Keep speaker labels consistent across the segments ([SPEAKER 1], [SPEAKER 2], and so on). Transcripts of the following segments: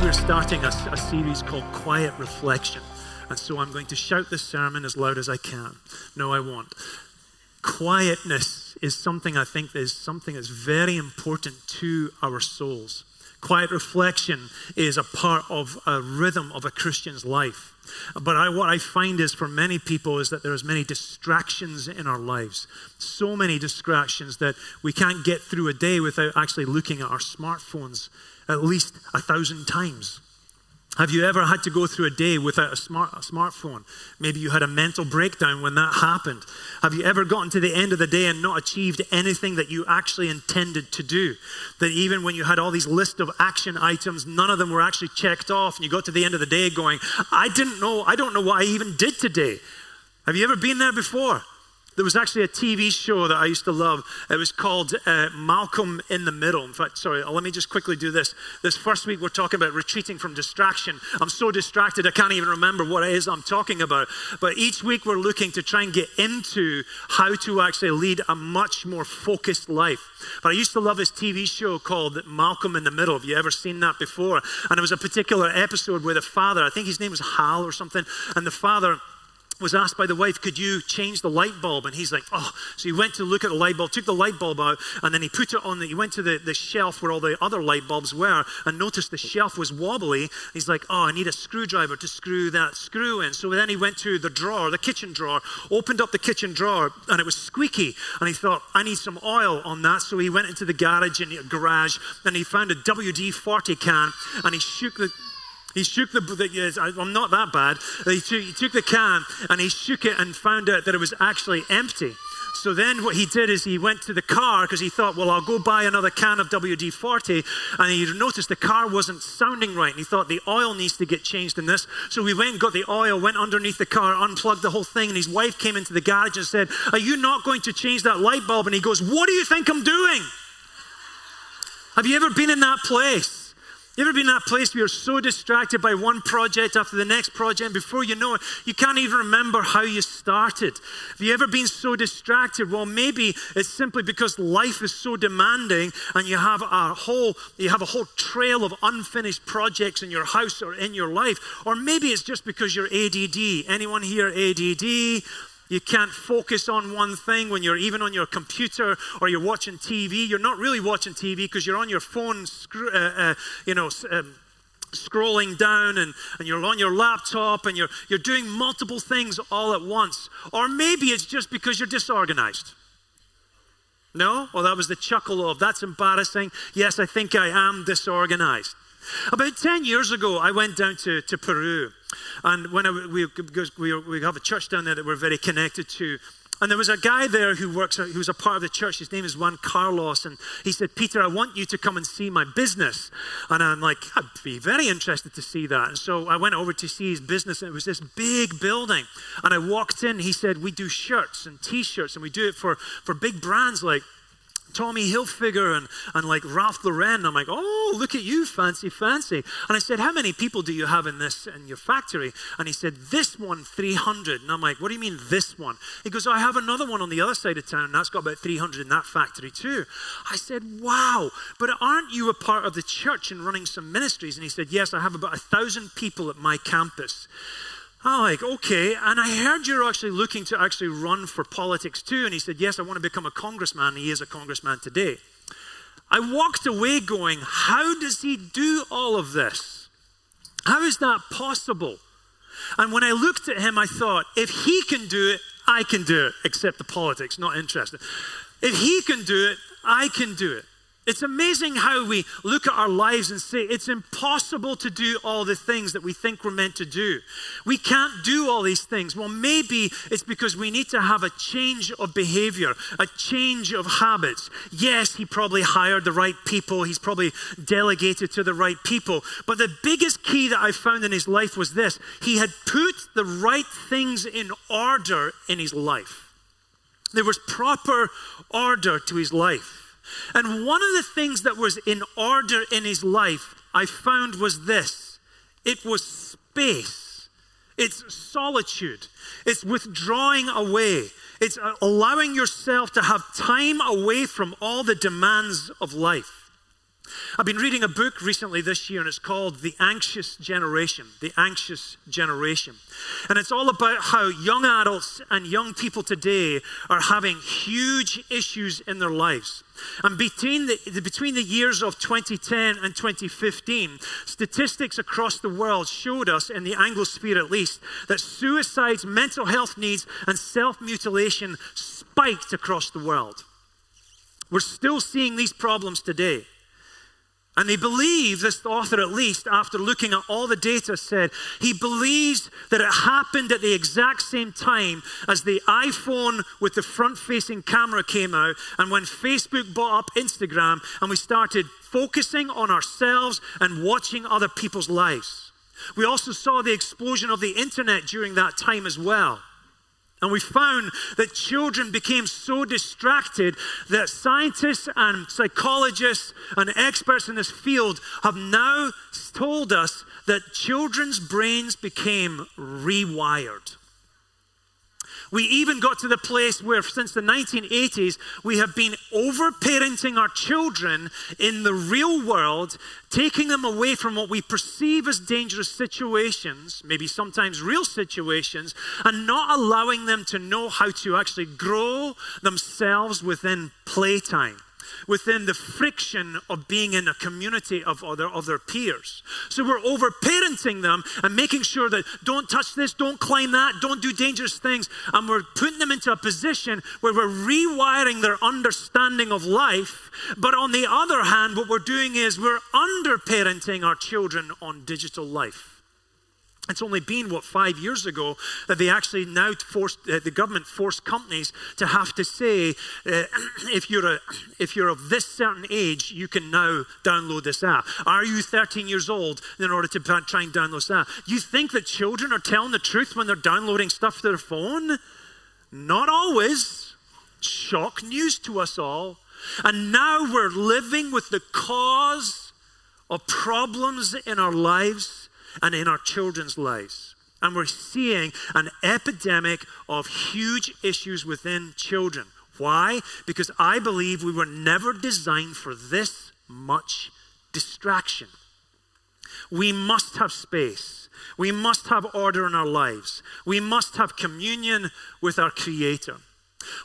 [SPEAKER 1] we're starting a series called Quiet Reflection. And so I'm going to shout this sermon as loud as I can. No, I won't. Quietness is something I think is something that's very important to our souls. Quiet reflection is a part of a rhythm of a Christian's life. But what I find is for many people is that there's many distractions in our lives. So many distractions that we can't get through a day without actually looking at our smartphones at least 1,000 times. Have you ever had to go through a day without a smartphone? Maybe you had a mental breakdown when that happened. Have you ever gotten to the end of the day and not achieved anything that you actually intended to do? That even when you had all these lists of action items, none of them were actually checked off, and you got to the end of the day going, I don't know what I even did today. Have you ever been there before? There was actually a TV show that I used to love. It was called Malcolm in the Middle. In fact, sorry, let me just quickly do this. This first week we're talking about retreating from distraction. I'm so distracted I can't even remember what it is I'm talking about. But each week we're looking to try and get into how to actually lead a much more focused life. But I used to love this TV show called Malcolm in the Middle. Have you ever seen that before? And there was a particular episode where the father, I think his name was Hal or something, and the father was asked by the wife, could you change the light bulb? And he's like, oh. So he went to look at the light bulb, took the light bulb out, and then he put it on, he went to the shelf where all the other light bulbs were and noticed the shelf was wobbly. He's like, oh, I need a screwdriver to screw that screw in. So then he went to the drawer, the kitchen drawer, opened up the kitchen drawer, and it was squeaky. And he thought, I need some oil on that. So he went into the garage and he found a WD-40 can, and he shook the, I'm not that bad. He took the can and he shook it and found out that it was actually empty. So then what he did is he went to the car because he thought, well, I'll go buy another can of WD-40. And he noticed the car wasn't sounding right. And he thought the oil needs to get changed in this. So he went and got the oil, went underneath the car, unplugged the whole thing. And his wife came into the garage and said, are you not going to change that light bulb? And he goes, what do you think I'm doing? Have you ever been in that place? You ever been in that place where you're so distracted by one project after the next project, and before you know it, you can't even remember how you started? Have you ever been so distracted? Well, maybe it's simply because life is so demanding, and you have a whole trail of unfinished projects in your house or in your life. Or maybe it's just because you're ADD. Anyone here ADD? You can't focus on one thing when you're even on your computer or you're watching TV. You're not really watching TV because you're on your phone, scrolling down, and you're on your laptop, and you're doing multiple things all at once. Or maybe it's just because you're disorganized. No? Well, that was the chuckle of, that's embarrassing. Yes, I think I am disorganized. About 10 years ago, I went down to Peru. And when we have a church down there that we're very connected to. And there was a guy there who's a part of the church. His name is Juan Carlos. And he said, Peter, I want you to come and see my business. And I'm like, I'd be very interested to see that. And so I went over to see his business, and it was this big building. And I walked in. He said, we do shirts and T-shirts, and we do it for big brands like Tommy Hilfiger and like Ralph Lauren. I'm like, oh, look at you, fancy. And I said, how many people do you have in your factory? And he said, this one, 300. And I'm like, what do you mean this one? He goes, I have another one on the other side of town, and that's got about 300 in that factory too. I said, wow, but aren't you a part of the church and running some ministries? And he said, yes, I have about 1,000 people at my campus. I'm like, okay, and I heard you're actually looking to actually run for politics too. And he said, yes, I want to become a congressman. And he is a congressman today. I walked away going, how does he do all of this? How is that possible? And when I looked at him, I thought, if he can do it, I can do it, except the politics, not interested. If he can do it, I can do it. It's amazing how we look at our lives and say, it's impossible to do all the things that we think we're meant to do. We can't do all these things. Well, maybe it's because we need to have a change of behavior, a change of habits. Yes, he probably hired the right people. He's probably delegated to the right people. But the biggest key that I found in his life was this. He had put the right things in order in his life. There was proper order to his life. And one of the things that was in order in his life, I found was this. It was space. It's solitude. It's withdrawing away. It's allowing yourself to have time away from all the demands of life. I've been reading a book recently this year, and it's called The Anxious Generation. The Anxious Generation. And it's all about how young adults and young people today are having huge issues in their lives. And between the years of 2010 and 2015, statistics across the world showed us, in the Anglosphere at least, that suicides, mental health needs, and self-mutilation spiked across the world. We're still seeing these problems today. And they believe, this author at least, after looking at all the data, said he believes that it happened at the exact same time as the iPhone with the front-facing camera came out, and when Facebook bought up Instagram and we started focusing on ourselves and watching other people's lives. We also saw the explosion of the internet during that time as well. And we found that children became so distracted that scientists and psychologists and experts in this field have now told us that children's brains became rewired. We even got to the place where since the 1980s, we have been over-parenting our children in the real world, taking them away from what we perceive as dangerous situations, maybe sometimes real situations, and not allowing them to know how to actually grow themselves within playtime, within the friction of being in a community of their peers. So we're over-parenting them and making sure that don't touch this, don't climb that, don't do dangerous things. And we're putting them into a position where we're rewiring their understanding of life. But on the other hand, what we're doing is we're under-parenting our children on digital life. It's only been, 5 years ago that they actually now the government forced companies to have to say, if you're of this certain age, you can now download this app. Are you 13 years old in order to try and download this app? You think that children are telling the truth when they're downloading stuff to their phone? Not always. Shock news to us all. And now we're living with the cause of problems in our lives and in our children's lives. And we're seeing an epidemic of huge issues within children. Why? Because I believe we were never designed for this much distraction. We must have space. We must have order in our lives. We must have communion with our Creator.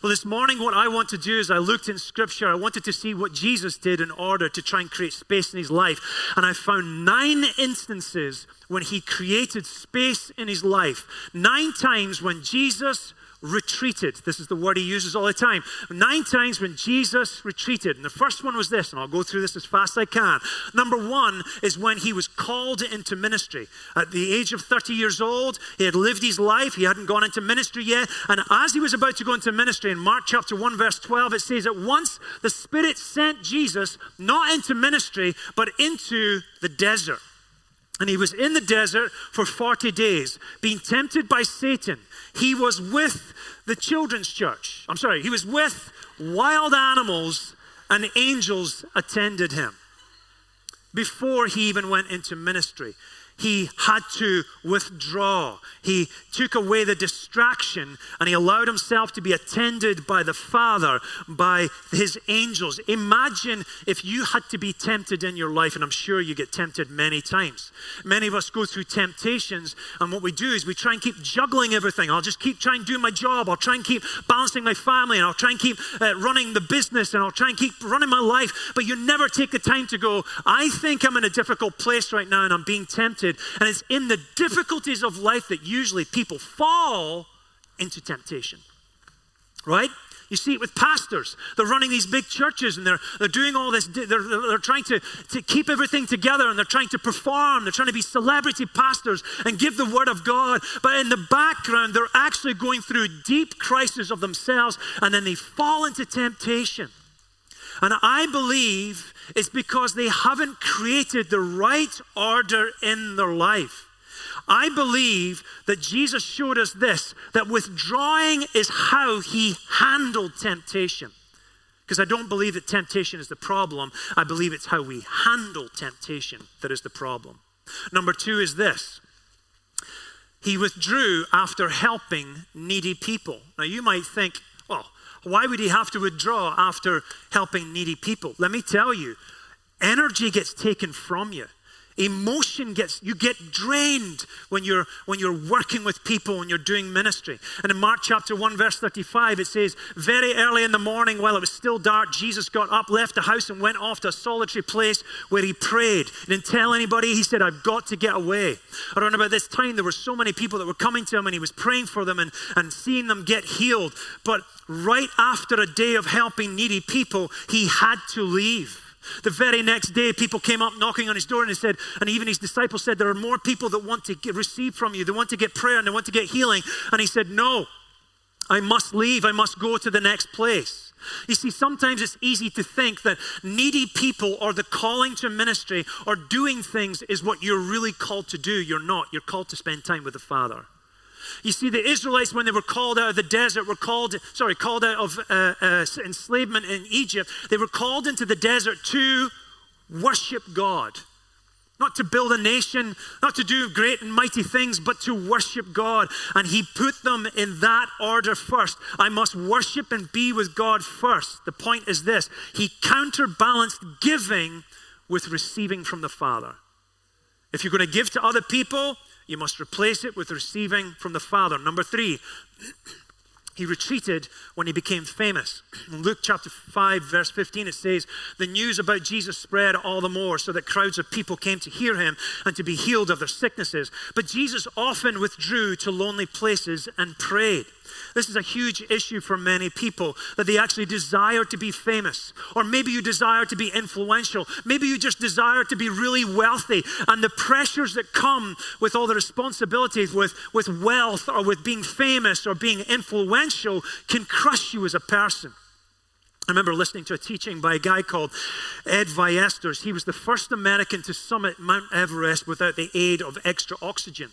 [SPEAKER 1] Well, this morning, what I want to do is I looked in Scripture. I wanted to see what Jesus did in order to try and create space in his life. And I found 9 instances when he created space in his life. 9 times when Jesus retreated. This is the word he uses all the time. 9 times when Jesus retreated. And the first one was this, and I'll go through this as fast as I can. Number 1 is when he was called into ministry. At the age of 30 years old, he had lived his life. He hadn't gone into ministry yet. And as he was about to go into ministry, in Mark chapter 1, verse 12, it says that once the Spirit sent Jesus not into ministry, but into the desert. And he was in the desert for 40 days, being tempted by Satan. He was with the children's church. He was with wild animals, and angels attended him. Before he even went into ministry, he had to withdraw. He took away the distraction, and he allowed himself to be attended by the Father, by his angels. Imagine if you had to be tempted in your life, and I'm sure you get tempted many times. Many of us go through temptations, and what we do is we try and keep juggling everything. I'll just keep trying to do my job. I'll try and keep balancing my family, and I'll try and keep running the business, and I'll try and keep running my life. But you never take the time to go, I think I'm in a difficult place right now, and I'm being tempted. And it's in the difficulties of life that usually people fall into temptation, right? You see it with pastors. They're running these big churches, and they're doing all this. They're trying to keep everything together, and they're trying to perform. They're trying to be celebrity pastors and give the word of God. But in the background, they're actually going through deep crisis of themselves, and then they fall into temptation. And I believe it's because they haven't created the right order in their life. I believe that Jesus showed us this, that withdrawing is how he handled temptation. Because I don't believe that temptation is the problem. I believe it's how we handle temptation that is the problem. Number 2 is this. He withdrew after helping needy people. Now you might think, why would he have to withdraw after helping needy people? Let me tell you, Energy gets taken from you. Emotion you get drained when you're working with people and you're doing ministry. And in Mark chapter 1 verse 35 it says, very early in the morning while it was still dark, Jesus got up, left the house and went off to a solitary place where he prayed. He didn't tell anybody. He said, I've got to get away. Around about this time there were so many people that were coming to him and he was praying for them and seeing them get healed. But right after a day of helping needy people, he had to leave. The very next day, people came up knocking on his door and he said, and even his disciples said, there are more people that want to receive from you. They want to get prayer and they want to get healing. And he said, no, I must leave. I must go to the next place. You see, sometimes it's easy to think that needy people or the calling to ministry or doing things is what you're really called to do. You're not. You're called to spend time with the Father. You see, the Israelites, when they were called out of the desert, called out of enslavement in Egypt, they were called into the desert to worship God. Not to build a nation, not to do great and mighty things, but to worship God. And he put them in that order first. I must worship and be with God first. The point is this: he counterbalanced giving with receiving from the Father. If you're going to give to other people, you must replace it with receiving from the Father. Number 3, he retreated when he became famous. In Luke chapter 5, verse 15, it says, the news about Jesus spread all the more so that crowds of people came to hear him and to be healed of their sicknesses. But Jesus often withdrew to lonely places and prayed. This is a huge issue for many people, that they actually desire to be famous. Or maybe you desire to be influential. Maybe you just desire to be really wealthy. And the pressures that come with all the responsibilities with wealth or with being famous or being influential can crush you as a person. I remember listening to a teaching by a guy called Ed Viesters. He was the first American to summit Mount Everest without the aid of extra oxygen.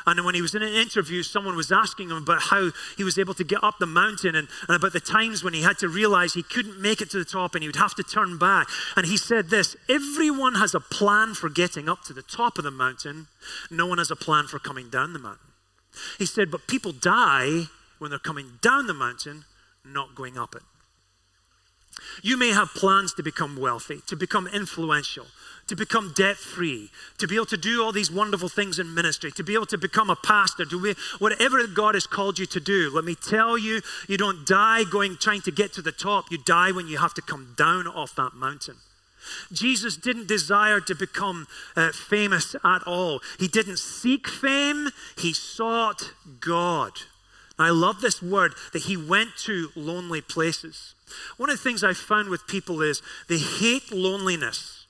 [SPEAKER 1] And when he was in an interview, someone was asking him about how he was able to get up the mountain and about the times when he had to realize he couldn't make it to the top and he would have to turn back. And he said this: everyone has a plan for getting up to the top of the mountain. No one has a plan for coming down the mountain. He said, but people die when they're coming down the mountain, not going up it. You may have plans to become wealthy, to become influential, to become debt-free, to be able to do all these wonderful things in ministry, to be able to become a pastor, whatever God has called you to do. Let me tell you, you don't die trying to get to the top. You die when you have to come down off that mountain. Jesus didn't desire to become famous at all. He didn't seek fame. He sought God. I love this word, that he went to lonely places. One of the things I've found with people is they hate loneliness.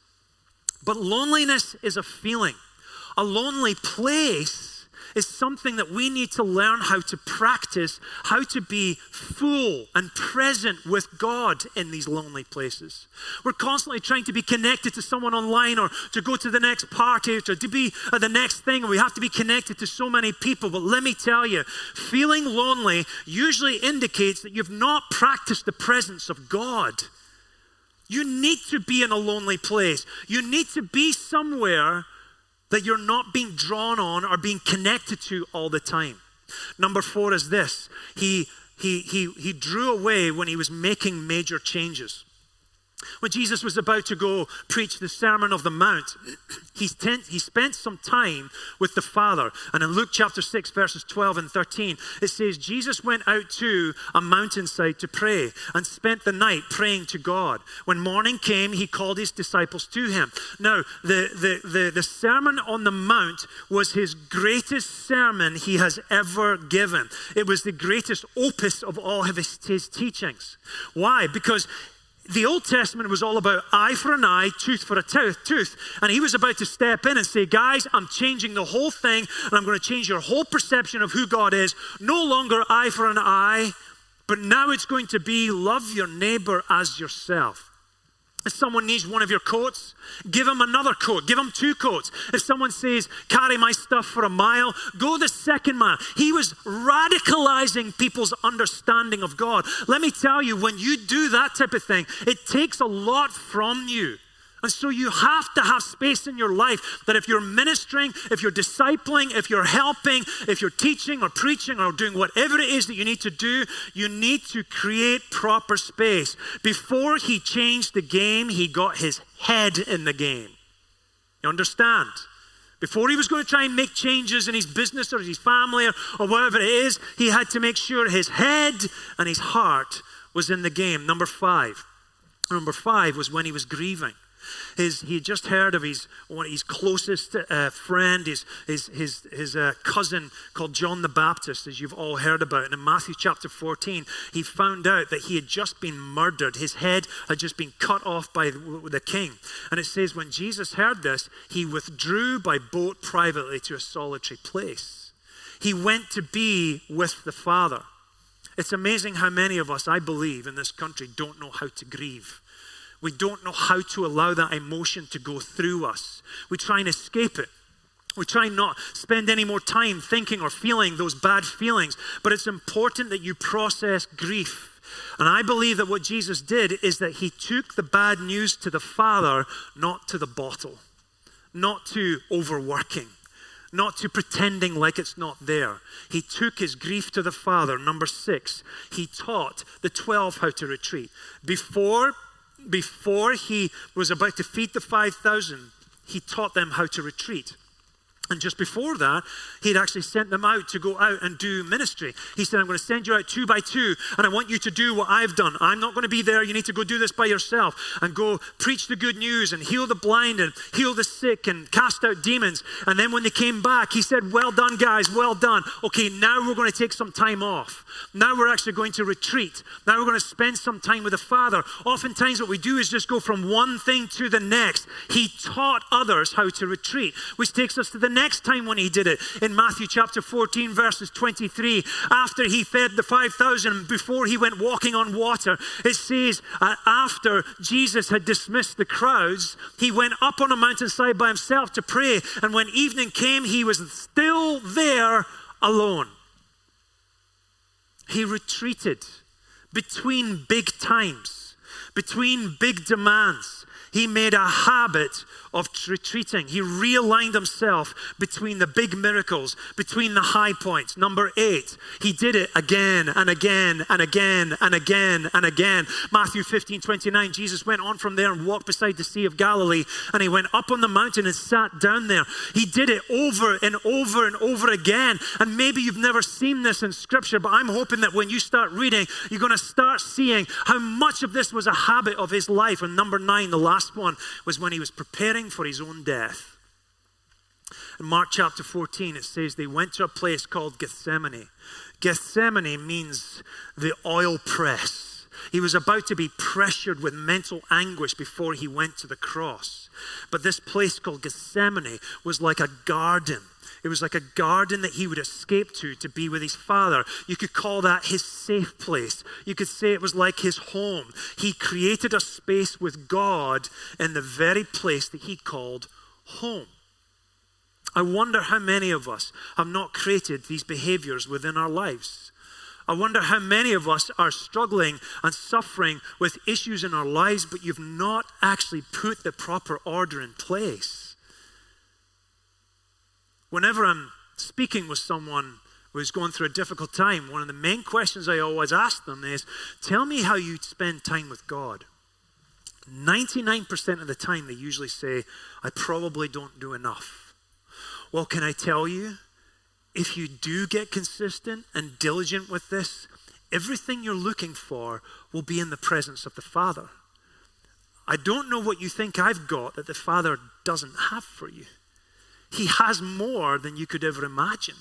[SPEAKER 1] But loneliness is a feeling. A lonely place is something that we need to learn how to practice, how to be full and present with God in these lonely places. We're constantly trying to be connected to someone online or to go to the next party or to be at the next thing, and we have to be connected to so many people. But let me tell you, feeling lonely usually indicates that you've not practiced the presence of God. You need to be in a lonely place. You need to be somewhere that you're not being drawn on or being connected to all the time. Number 4 is this. He drew away when he was making major changes. When Jesus was about to go preach the Sermon on the Mount, he spent some time with the Father. And in Luke chapter 6, verses 12 and 13, it says, Jesus went out to a mountainside to pray and spent the night praying to God. When morning came, he called his disciples to him. Now, the Sermon on the Mount was his greatest sermon he has ever given. It was the greatest opus of all of his teachings. Why? Because the Old Testament was all about eye for an eye, tooth for a tooth. And he was about to step in and say, guys, I'm changing the whole thing, and I'm going to change your whole perception of who God is. No longer eye for an eye, but now it's going to be love your neighbor as yourself. If someone needs one of your coats, give them another coat. Give them 2 coats. If someone says, carry my stuff for a mile, go the second mile. He was radicalizing people's understanding of God. Let me tell you, when you do that type of thing, it takes a lot from you. And so you have to have space in your life that if you're ministering, if you're discipling, if you're helping, if you're teaching or preaching or doing whatever it is that you need to do, you need to create proper space. Before he changed the game, he got his head in the game. You understand? Before he was going to try and make changes in his business or his family or whatever it is, he had to make sure his head and his heart was in the game. Number five was when he was grieving. He had just heard of his closest friend, his cousin called John the Baptist, as you've all heard about. And in Matthew chapter 14, he found out that he had just been murdered. His head had just been cut off by the king. And it says when Jesus heard this, he withdrew by boat privately to a solitary place. He went to be with the Father. It's amazing how many of us, I believe, in this country don't know how to grieve. We don't know how to allow that emotion to go through us. We try and escape it. We try not spend any more time thinking or feeling those bad feelings. But it's important that you process grief. And I believe that what Jesus did is that he took the bad news to the Father, not to the bottle, not to overworking, not to pretending like it's not there. He took his grief to the Father. Number 6, he taught the 12 how to retreat. Before he was about to feed the 5,000, he taught them how to retreat. And just before that, he'd actually sent them out to go out and do ministry. He said, I'm going to send you out 2 by 2, and I want you to do what I've done. I'm not going to be there. You need to go do this by yourself and go preach the good news and heal the blind and heal the sick and cast out demons. And then when they came back, he said, well done, guys, well done. Okay, now we're going to take some time off. Now we're actually going to retreat. Now we're going to spend some time with the Father. Oftentimes what we do is just go from one thing to the next. He taught others how to retreat, which takes us to the next time when he did it. In Matthew chapter 14, verses 23, after he fed the 5,000, before he went walking on water, it says after Jesus had dismissed the crowds, he went up on a mountainside by himself to pray. And when evening came, he was still there alone. He retreated between big times, between big demands. He made a habit of retreating. He realigned himself between the big miracles, between the high points. Number 8, he did it again and again and again and again and again. Matthew 15:29, Jesus went on from there and walked beside the Sea of Galilee, and he went up on the mountain and sat down there. He did it over and over and over again. And maybe you've never seen this in Scripture, but I'm hoping that when you start reading, you're going to start seeing how much of this was a habit of his life. And number 9, the last one, was when he was preparing for his own death. In Mark chapter 14, it says they went to a place called Gethsemane. Gethsemane means the oil press. He was about to be pressured with mental anguish before he went to the cross. But this place called Gethsemane was like a garden. It was like a garden that he would escape to be with his Father. You could call that his safe place. You could say it was like his home. He created a space with God in the very place that he called home. I wonder how many of us have not created these behaviors within our lives. I wonder how many of us are struggling and suffering with issues in our lives, but you've not actually put the proper order in place. Whenever I'm speaking with someone who's going through a difficult time, one of the main questions I always ask them is, tell me how you spend time with God. 99% of the time they usually say, I probably don't do enough. Well, can I tell you, if you do get consistent and diligent with this, everything you're looking for will be in the presence of the Father. I don't know what you think I've got that the Father doesn't have for you. He has more than you could ever imagine.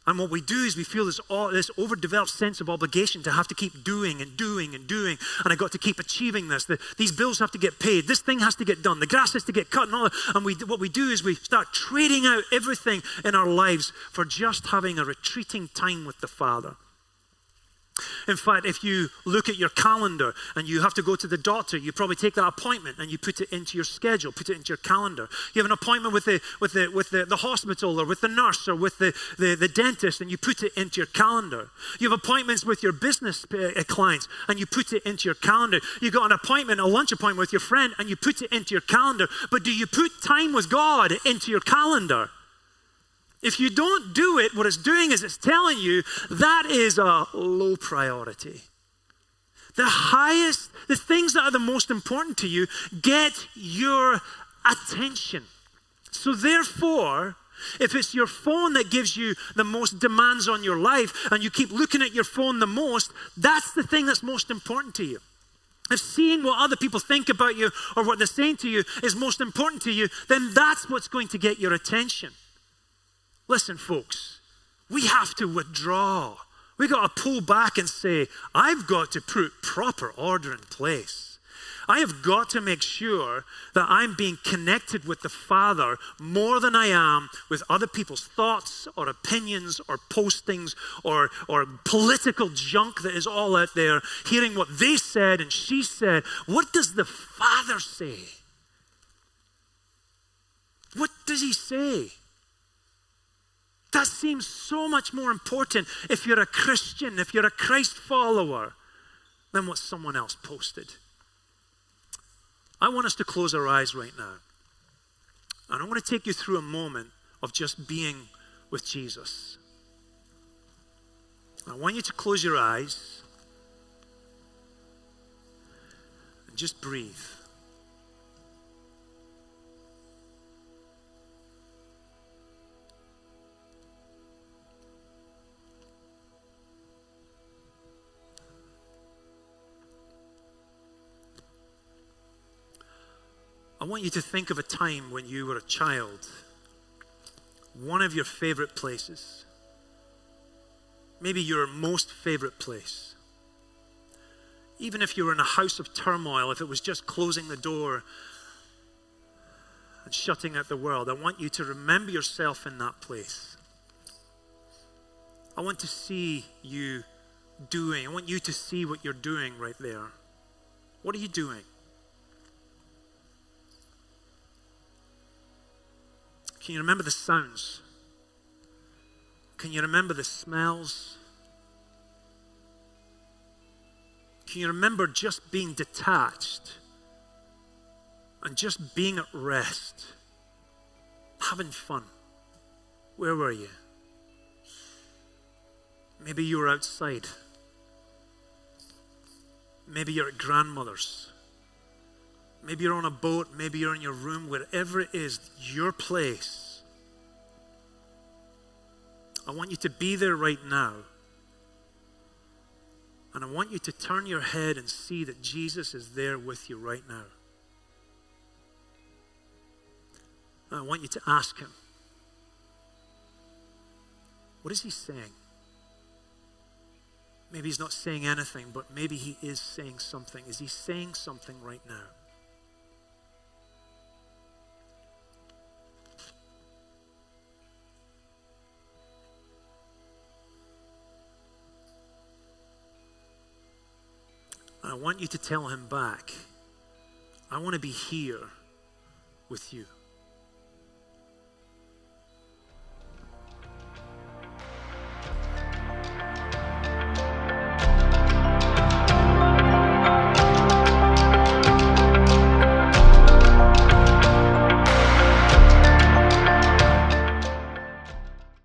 [SPEAKER 1] And what we do is we feel this overdeveloped sense of obligation to have to keep doing and doing and doing. And I got to keep achieving this. These bills have to get paid. This thing has to get done. The grass has to get cut and all that. And what we do is we start trading out everything in our lives for just having a retreating time with the Father. In fact, if you look at your calendar and you have to go to the doctor, you probably take that appointment and you put it into your schedule, put it into your calendar. You have an appointment with the hospital or with the nurse or with the dentist, and you put it into your calendar. You have appointments with your business clients and you put it into your calendar. You got an appointment, a lunch appointment with your friend, and you put it into your calendar. But do you put time with God into your calendar? If you don't do it, what it's doing is it's telling you that is a low priority. The things that are the most important to you get your attention. So therefore, if it's your phone that gives you the most demands on your life and you keep looking at your phone the most, that's the thing that's most important to you. If seeing what other people think about you or what they're saying to you is most important to you, then that's what's going to get your attention. Listen, folks, we have to withdraw. We got to pull back and say, I've got to put proper order in place. I have got to make sure that I'm being connected with the Father more than I am with other people's thoughts or opinions or postings or political junk that is all out there, hearing what they said and she said. What does the Father say? What does he say? That seems so much more important if you're a Christian, if you're a Christ follower, than what someone else posted. I want us to close our eyes right now. And I want to take you through a moment of just being with Jesus. I want you to close your eyes and just breathe. I want you to think of a time when you were a child, one of your favorite places, maybe your most favorite place. Even if you were in a house of turmoil, if it was just closing the door and shutting out the world, I want you to remember yourself in that place. I want to see you doing, I want you to see what you're doing right there. What are you doing? Can you remember the sounds? Can you remember the smells? Can you remember just being detached and just being at rest, having fun? Where were you? Maybe you were outside. Maybe you're at grandmother's. Maybe you're on a boat, maybe you're in your room, wherever it is, your place. I want you to be there right now. And I want you to turn your head and see that Jesus is there with you right now. And I want you to ask him, what is he saying? Maybe he's not saying anything, but maybe he is saying something. Is he saying something right now? I want you to tell him back, I want to be here with you.